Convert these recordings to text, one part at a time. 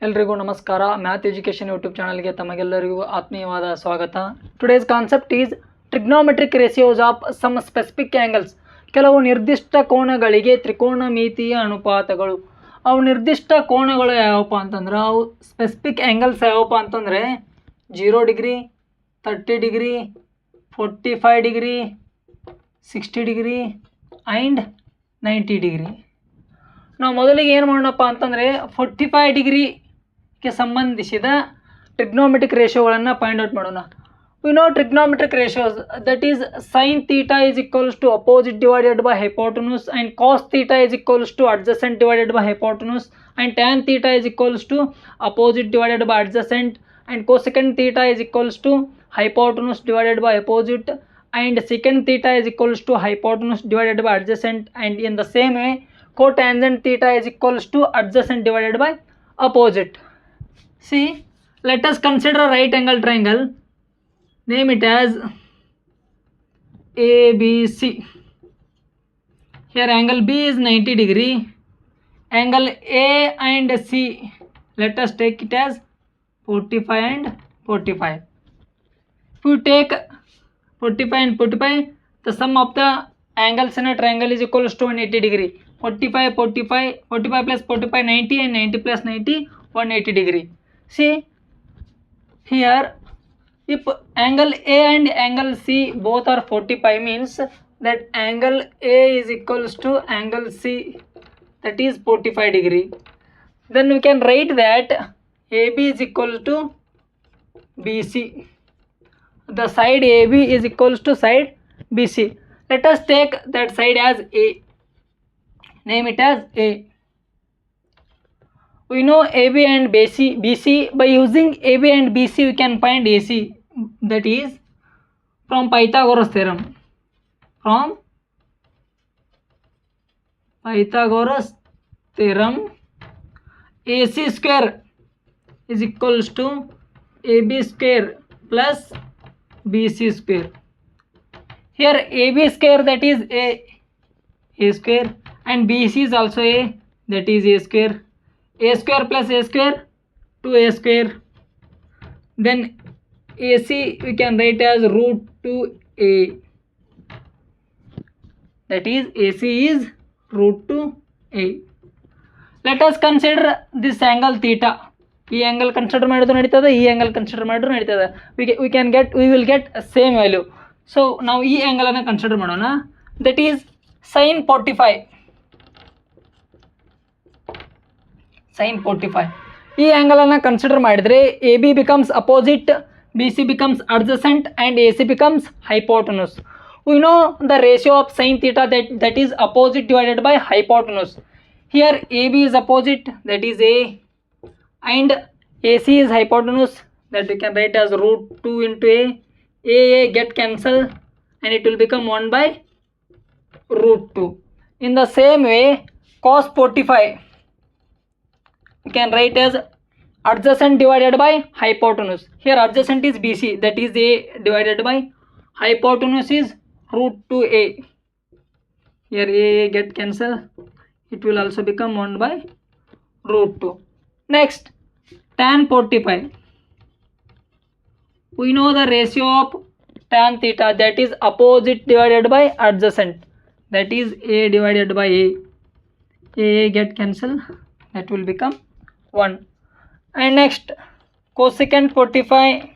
ಎಲ್ರಿಗೂ ನಮಸ್ಕಾರ. Math education YouTube ಚಾನಲ್ಗೆ ತಮಗೆಲ್ಲರಿಗೂ ಆತ್ಮೀಯವಾದ ಸ್ವಾಗತ. Today's concept is trigonometric ratios of some specific angles. ಕೆಲವು ನಿರ್ದಿಷ್ಟ ಕೋನಗಳಿಗೆ ತ್ರಿಕೋನಮಿತಿಯ ಅನುಪಾತಗಳು. ಅವು ನಿರ್ದಿಷ್ಟ ಕೋನಗಳು ಯಾವಪ್ಪ ಅಂತಂದ್ರೆ, ಅವು ಸ್ಪೆಸಿಫಿಕ್ ಆ್ಯಂಗಲ್ಸ್ ಯಾವಪ್ಪ ಅಂತಂದರೆ 0 degree, 30 degree, 45 degree, 60 degree and 90 degree. ನಾವು ಮೊದಲಿಗೆ ಏನು ಮಾಡೋಣಪ್ಪ ಅಂತಂದರೆ 45 ಡಿಗ್ರಿಗೆ ಸಂಬಂಧಿಸಿದ ಟ್ರಿಗ್ನೋಮೆಟ್ರಿಕ್ ರೇಷಿಯೋಗಳನ್ನು ಫೈಂಡ್ ಔಟ್ ಮಾಡೋಣ. We know trigonometric ratios, that is sine theta is equals to opposite divided by hypotenuse and cos theta is equals to adjacent divided by hypotenuse and tan theta is equals to opposite divided by adjacent and cosecant theta is equals to hypotenuse divided by opposite and secant theta is equals to hypotenuse divided by adjacent and in the same way cotangent theta is equals to adjacent divided by opposite. See, let us consider a right angle triangle. Name it as ABC. Here angle B is 90 degree. Angle A and C, let us take it as 45 and 45. If you take 45 and 45, the sum of the angles in a triangle is equals to 180 degree. 45 plus 45 90 and 90 plus 90 180 degree. See here, if angle A and angle C both are 45 means that angle A is equals to angle C, that is 45 degree. Then we can write that AB is equal to BC. The side AB is equals to side BC. Let us take that side as A. Name it as A. We know AB and BC. By using AB and BC we can find AC, that is from Pythagoras theorem. From Pythagoras theorem, AC square is equals to AB square plus BC square. Here AB square, that is A square, and BC is also A, that is A square. A square plus A square 2A square. Then AC we can write as root 2A, that is AC is root 2A. Let us consider this angle theta. ಈ angle consider ಮಾಡಿದ್ರು ನಡೀತದೆ, ಈ angle consider ಮಾಡಿದ್ರು ನಡೀತದೆ. we will get same value. So ನಾವು ಈ angle ಅನ್ನು consider ಮಾಡೋಣ, that is sin 45. sin 45. ಈ ಆ್ಯಂಗಲ್ ಅನ್ನು ಕನ್ಸಿಡರ್ ಮಾಡಿದರೆ AB becomes opposite, BC becomes adjacent and AC becomes hypotenuse. We know the ratio of sin theta, that is opposite divided by hypotenuse. Here AB is opposite, that is A, and AC is hypotenuse, that we can write as root 2 into A get cancelled and it will become 1 by root 2. In the same way, cos 45 you can write as adjacent divided by hypotenuse. Here adjacent is BC, that is A divided by hypotenuse is root 2A. Here A get cancelled, it will also become 1 by root 2. Next, tan 45. We know the ratio of tan theta, that is opposite divided by adjacent, that is A divided by A get cancelled, that will become 1. And next, cosecant 45,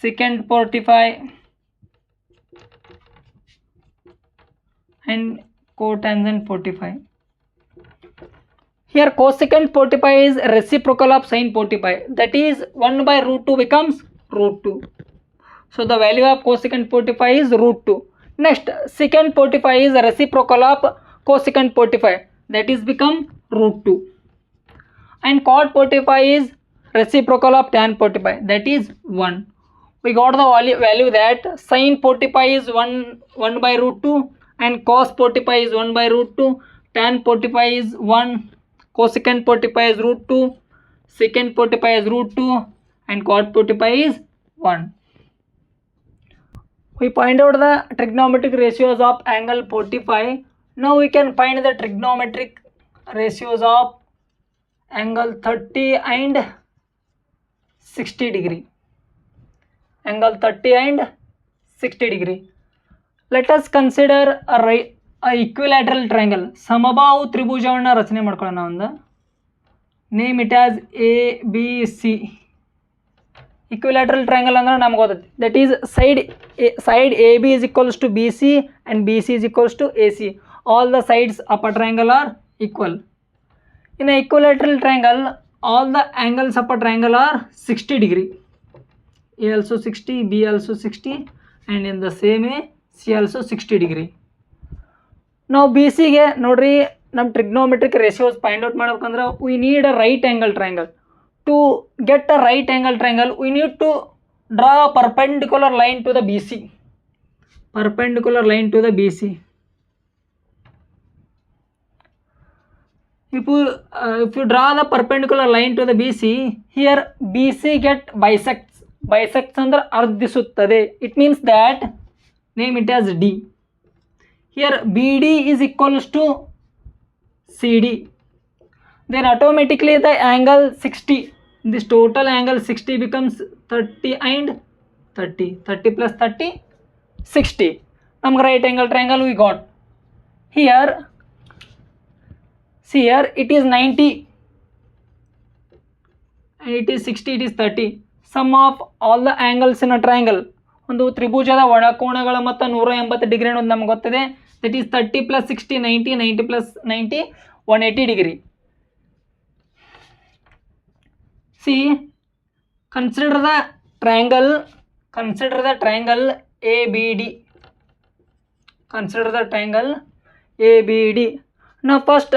secant 45 and cotangent 45. Here cosecant 45 is reciprocal of sin 45, that is 1 by root 2 becomes root 2. So the value of cosecant 45 is root 2. Next, secant 45 is reciprocal of cosecant 45, that is become root 2. And cot 45 is reciprocal of tan 45, that is 1. We got the value that sin 45 is 1 by root 2 and cos 45 is 1 by root 2, tan 45 is 1, cosecant 45 is root 2, secant 45 is root 2 and cot 45 is 1. We find out the trigonometric ratios of angle 45. Now we can find the trigonometric ratios of angle 30 and 60 degree. Angle 30 and 60 degree. Let us consider a equilateral triangle. ಸಮಬಾಹು ತ್ರಿಭುಜವನ್ನು ರಚನೆ ಮಾಡ್ಕೊಳ್ಳೋಣ ಒಂದು. Name it as ABC. Equilateral triangle ಅಂದ್ರೆ ನಮ್ಗೆ ಗೊತ್ತೈತಿ. That is side AB is equals to BC and BC is equals to AC. All the sides of a triangle are equal. In an equilateral triangle, all the angles of a triangle are 60 degree. A also 60, B also 60, and in the same way C also 60 degree. Now BC ಗೆ ನೋಡ್ರಿ ನಮ್ಮ trigonometric ratios find out ಮಾಡ್ಬೇಕಂದ್ರೆ we need a right angle triangle. To get a right angle triangle, we need to draw a perpendicular line to the BC. Perpendicular line to the BC. If you draw the perpendicular line to the BC, here BC get bisects. Bisects ಅಂದ್ರೆ ಅರ್ಧಿಸುತ್ತದೆ. It means that name it as D. Here BD is equals to CD. Then automatically the angle 60, this total angle 60 becomes 30 and 30. 30 plus 30, 60. Nam right angle triangle we got. Here, see here it is 90 and it is 60, it is 30. Sum of all the angles in a triangle. ಒಂದು ತ್ರಿಭುಜದ ಒಳಕೋನಗಳ ಮೊತ್ತ 180 degree ಅನ್ನೋದು ನಮ್ಗೆ ಗೊತ್ತಿದೆ. That is 30 plus 60, 90, 90 plus 90, 180 degree. See, consider the triangle ABD. Consider the triangle ABD. Now first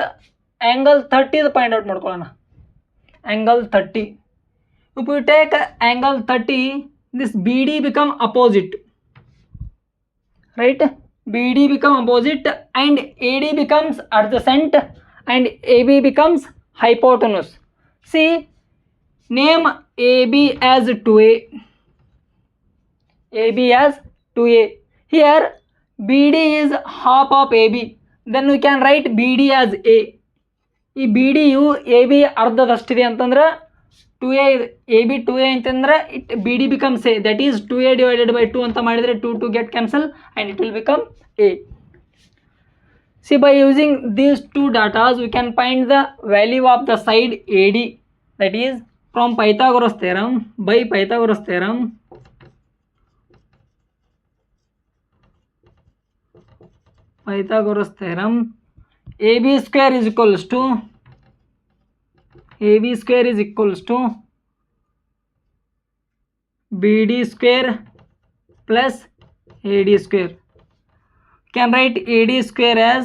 angle 30 find out ಮಾಡ್ಕೊಳ್ಳೋಣ. Angle 30. If we take angle 30, this BD become opposite. Right? BD become opposite and AD becomes adjacent and AB becomes hypotenuse. See, name AB as 2A. AB as 2A. Here BD is half of AB. Then we can write BD as A. ಈ BD you AB ಅರ್ಧದಷ್ಟಿದೆ ಅಂತಂದ್ರೆ 2A AB 2A ಅಂತಂದ್ರೆ it BD becomes A. That is 2A divided by 2 ಅಂತ ಮಾಡಿದರೆ 2 get cancel and it will become A. See, by using these two datas we can find the value of the side AD. That is from Pythagoras theorem. By Pythagoras theorem, AB square is equals to BD square plus AD square. Can write AD square as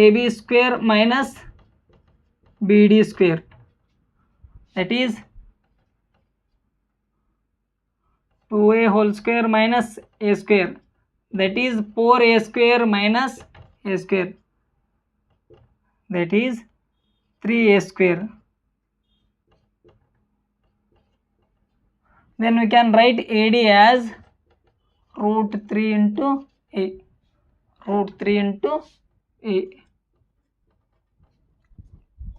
AB square minus BD square. That is 2A whole square minus A square. That is 4A square minus A square. That is 3A square. Then we can write AD as root 3 into A. Root 3 into A.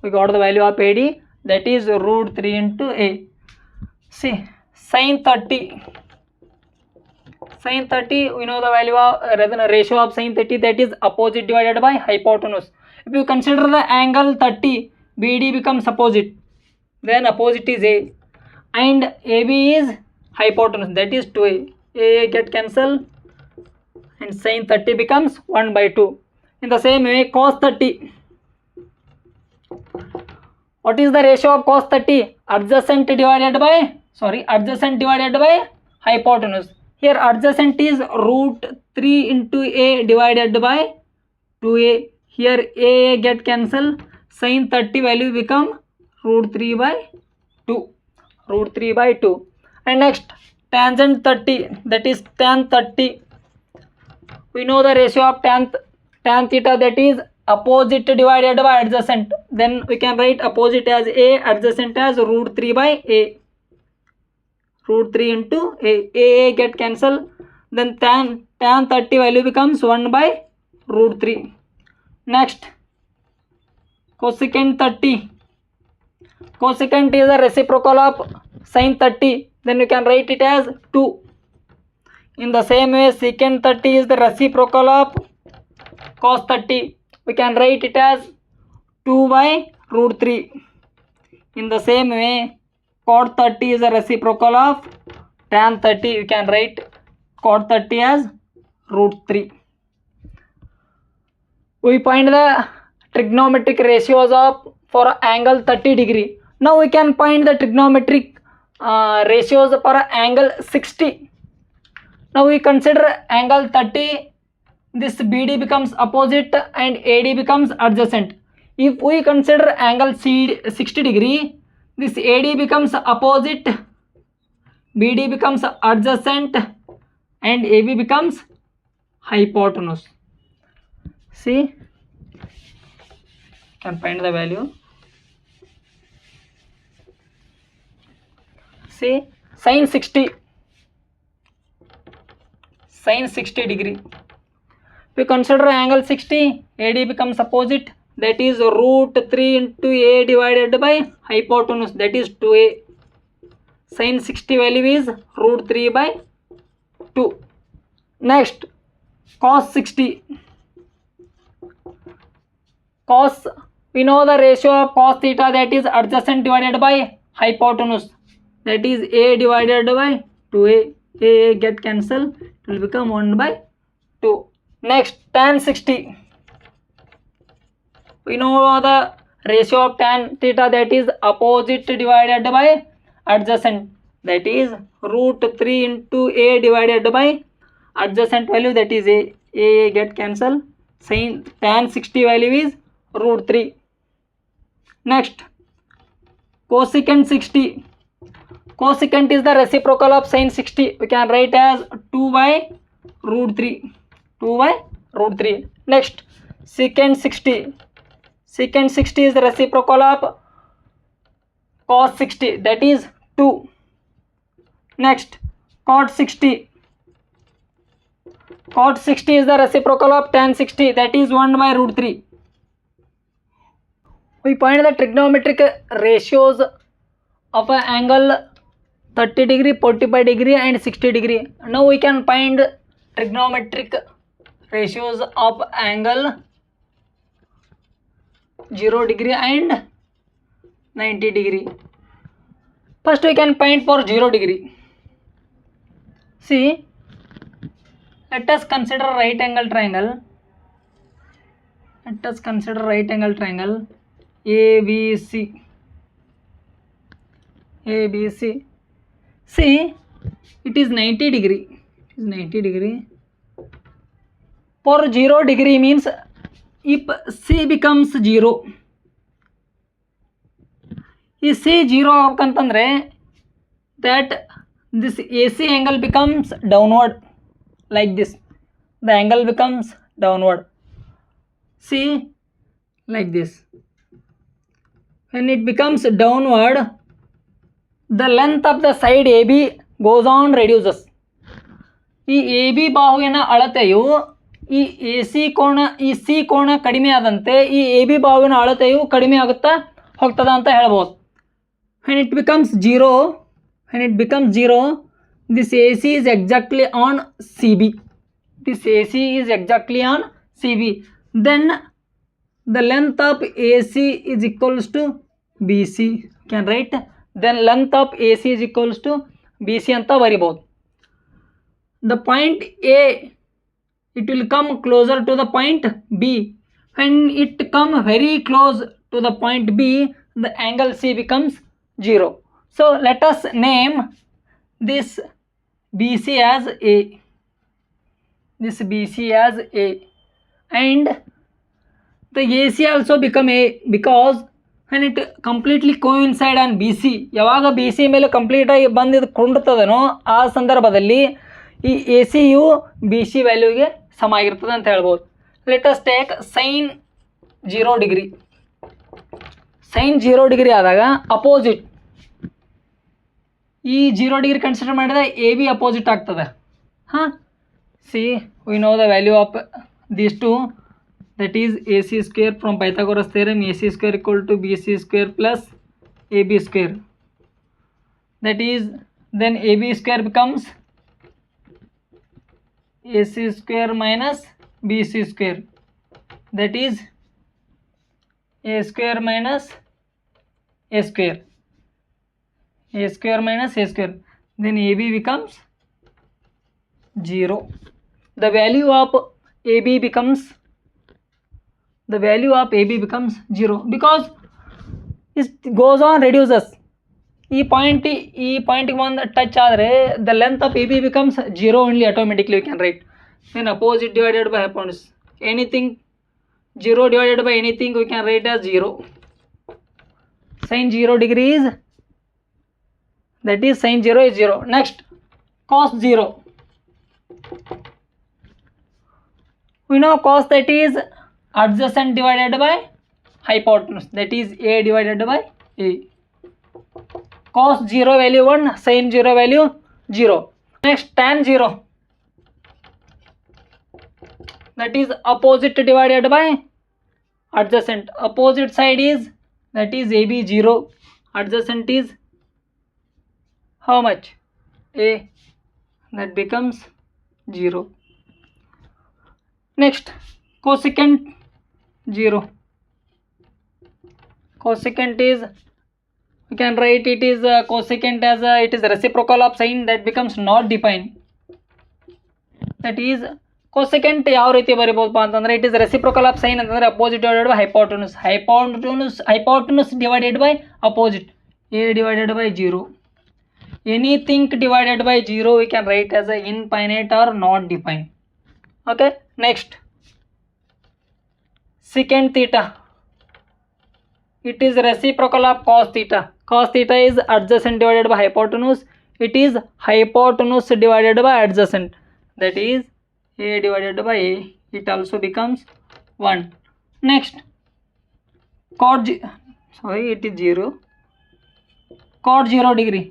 We got the value of AD. That is root 3 into A. See, sin 30. Sin 30, we know the value of ratio of sin 30, that is opposite divided by hypotenuse. If you consider the angle 30, BD becomes opposite. Then opposite is A. And AB is hypotenuse, that is 2A. A get cancelled and sin 30 becomes 1 by 2. In the same way, cos 30. What is the ratio of cos 30? Adjacent divided by hypotenuse. Here adjacent is root 3 into A divided by 2A. Here A get cancelled. Sin 30 value become root 3 by 2. Root 3 by 2. And next tangent 30, that is tan 30. We know the ratio of tan theta, that is opposite divided by adjacent. Then we can write opposite as A, adjacent as root 3 by A. Root 3 into A. A get cancelled. Then tan 30 value becomes 1 by root 3. Next, cosecant 30. Cosecant is the reciprocal of sin 30. Then you can write it as 2. In the same way, secant 30 is the reciprocal of cos 30. We can write it as 2 by root 3. In the same way, cot 30 is the reciprocal of tan 30. You can write cot 30 as root 3. We find the trigonometric ratios of for angle 30 degree. Now we can find the trigonometric ratios for angle 60. Now we consider angle 30. This BD becomes opposite and AD becomes adjacent. If we consider angle 60 degree, this AD becomes opposite, BD becomes adjacent, and AB becomes hypotenuse. See, can find the value. See, sin 60 degree. If we consider angle 60, AD becomes opposite, that is root 3 into A divided by hypotenuse, that is 2A. Sin 60 value is root 3 by 2. Next, cos 60. Cos, we know the ratio of cos theta, that is adjacent divided by hypotenuse, that is A divided by 2A. A get cancelled, it will become 1 by 2. Next, tan 60. We know the ratio of tan theta, that is opposite divided by adjacent, that is root 3 into A divided by adjacent value, that is A. A get cancelled. Sin tan 60 value is root 3. Next, cosecant 60. Cosecant is the reciprocal of sin 60. We can write as 2 by root 3. 2 by root 3. Next, secant 60. Secant 60 is the reciprocal of cos 60, that is 2. Next, cot 60. Cot 60 is the reciprocal of tan 60, that is 1 by root 3. We find the trigonometric ratios of an angle 30 degree, 45 degree and 60 degree. Now we can find trigonometric ratios of angle 0 degree and 90 degree. First we can find for 0 degree. See, let us consider right angle triangle. Let us consider right angle triangle ABC. ABC. See, it is 90 degree. It is 90 degree. For 0 degree means if C becomes 0. If C 0 agantandre, that this AC angle becomes downward, like this. The angle becomes downward. See, like this. When it becomes downward, the length of the side AB goes on reduces. ಈ AB ಬಾಹುವಿನ ಅಳತೆಯು ಈ AC ಕೋನ ಈ C ಕೋನ ಕಡಿಮೆ ಆದಂತೆ ಈ AB ಬಾಹುವಿನ ಅಳತೆಯು ಕಡಿಮೆ ಆಗುತ್ತಾ ಹೋಗ್ತದ ಅಂತ ಹೇಳ್ಬೋದು. When it becomes 0, this AC is exactly on CB. This AC is exactly on CB. Then the length of AC is equals to BC. Can write, then length of AC is equals to BC anta ಬರಿಬಹುದು. The point A, it will come closer to the point B. When it come very close to the point B, the angle C becomes 0. So let us name this BC as A. This BC as A, and the AC also become A because when it completely coincide on BC, ಯಾವಾಗ BC ಮೇಲೆ complete ಆಗಿ ಬಂದು ಇದು ಕೊಂಡ್ತದನೋ ಆ ಸಂದರ್ಭದಲ್ಲಿ ಈ AC you BC ವ್ಯಾಲ್ಯೂಗೆ ಸಮ ಆಗಿರ್ತದೆ ಅಂತ ಹೇಳ್ಬೋದು. Let us take sine 0 degree. Sine 0 degree ಆದಾಗ ಅಪೋಸಿಟ್ ಈ 0 ಡಿಗ್ರಿ ಕನ್ಸಿಡರ್ ಮಾಡಿದ್ರೆ AB ಅಪೋಸಿಟ್ ಆಗ್ತದೆ. ಹಾಂ, see we know the value of these two, that is AC square. From Pythagoras theorem, AC square equal to BC square plus AB square. That is, then AB square becomes AC square minus BC square. That is A square minus A square. A square minus A square. Then AB becomes 0. The value of AB becomes 0 because it goes on reduces. ಈ ಪಾಯಿಂಟಿಗೆ ಒಂದು touch ಆದರೆ the length of A B becomes 0 only automatically we can write. Then opposite divided by hypotenuse. Anything 0 divided by anything we can write as 0. Sin 0 degrees, that is sin 0 is 0. Next, cos 0. We know cos, that is adjacent divided by hypotenuse, that is A divided by A. Cos 0 value 1, sin 0 value 0. Next, tan 0, that is opposite divided by adjacent. Opposite side is, that is AB 0, adjacent is how much? A, that becomes 0. Next, cosecant 0. Cosecant is, we can write it is cosecant as it is reciprocal of sin, that becomes not defined. That is cosecant ಯಾವ ರೀತಿ ಬರೀಬಹುದಪ್ಪ ಅಂತಂದರೆ it is reciprocal of sin ಅಂತಂದರೆ opposite divided by hypotenuse. Hypotenuse divided by opposite, A divided by 0. Anything divided by 0 we can write as a infinite or not defined. Okay, next, secant theta. It is reciprocal of cos theta. Cos theta is adjacent divided by hypotenuse. It is hypotenuse divided by adjacent, that is A divided by A. It also becomes 1. Next, cot it is 0. Cot 0 degree.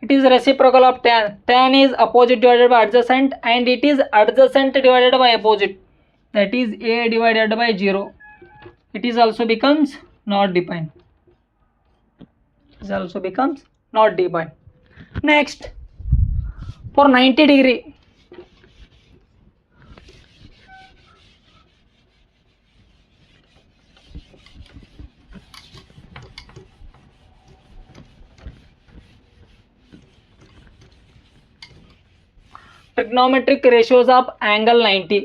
It is reciprocal of tan. Tan is opposite divided by adjacent, and it is adjacent divided by opposite, that is A divided by 0. It is also becomes not defined. It also becomes not defined. Next, for 90 degree, trigonometric ratios of angle 90.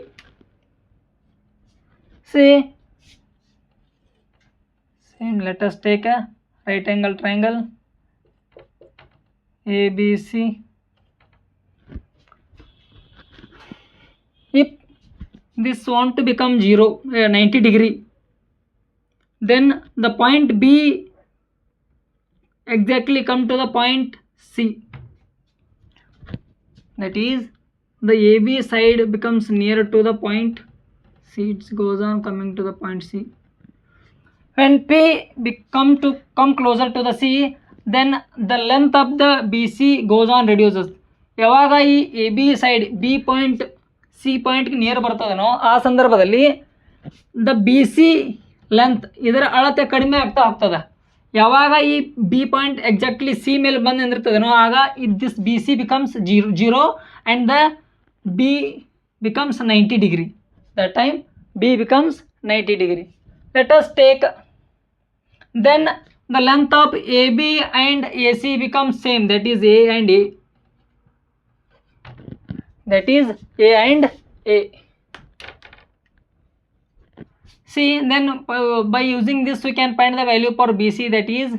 See, let us take a right angle triangle ABC. If this want to become 90 degree, then the point B exactly come to the point C, that is the AB side becomes near to the point C. It goes on coming to the point C. When P come closer to the C, then the length of the BC goes on reduces. ಯಾವಾಗ ಈ A B side B point C ಪಾಯಿಂಟ್ಗೆ near ಬರ್ತದನೋ ಆ ಸಂದರ್ಭದಲ್ಲಿ the B C length ಇದರ ಅಳತೆ ಕಡಿಮೆ ಆಗ್ತಾ ಹೋಗ್ತದೆ. ಯಾವಾಗ ಈ ಬಿ ಪಾಯಿಂಟ್ ಎಕ್ಸಾಕ್ಟ್ಲಿ ಸಿ ಮೇಲೆ ಬಂದು ನಿಂದಿರ್ತದನೋ ಆಗ this B C becomes 0 and the B becomes 90 degree. That time B becomes 90 degree. Let us take, then the length of AB and AC becomes same, that is A and A, that is A and A. See, then by using this we can find the value for BC, that is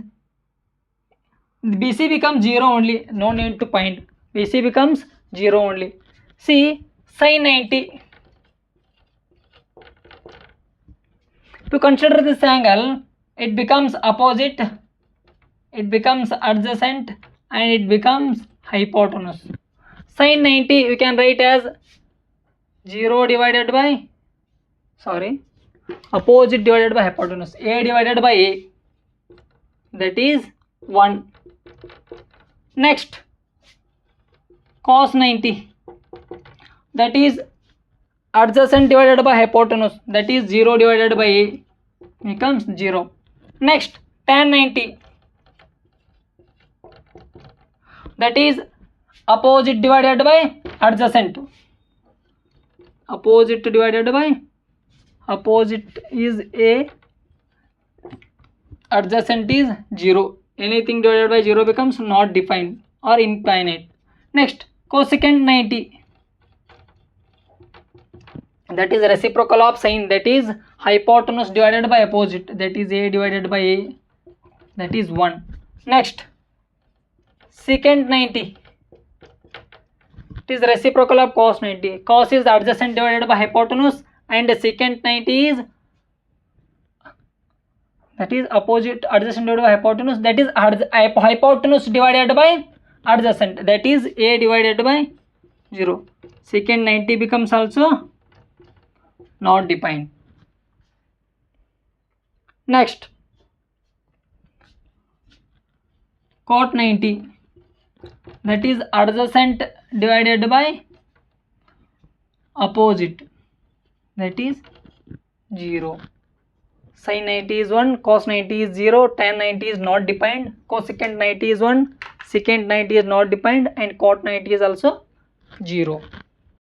BC becomes 0 only, no need to find. BC becomes 0 only. See, sin 90. To consider this angle, it becomes opposite, it becomes adjacent, and it becomes hypotenuse. Sin 90 we can write as 0 divided by, opposite divided by hypotenuse, A divided by A, that is 1. Next, cos 90, that is adjacent divided by hypotenuse, that is 0 divided by a becomes 0. Next, tan 90, that is opposite divided by adjacent. Opposite divided by opposite is a, adjacent is 0. Anything divided by 0 becomes not defined or infinite. Next, cosecant 90, that is reciprocal of sine, that is hypotenuse divided by opposite, that is a divided by a, that is 1. Next, secant 90, it is reciprocal of cos 90. Cos is adjacent divided by hypotenuse and secant 90 is, that is opposite adjacent divided by hypotenuse, that is hypotenuse divided by adjacent, that is a divided by 0. Secant 90 becomes also not defined. Next, cot 90, that is adjacent divided by opposite, that is 0. Sin 90 is 1, cos 90 is 0, tan 90 is not defined, cosecant 90 is 1, secant 90 is not defined, and cot 90 is also 0.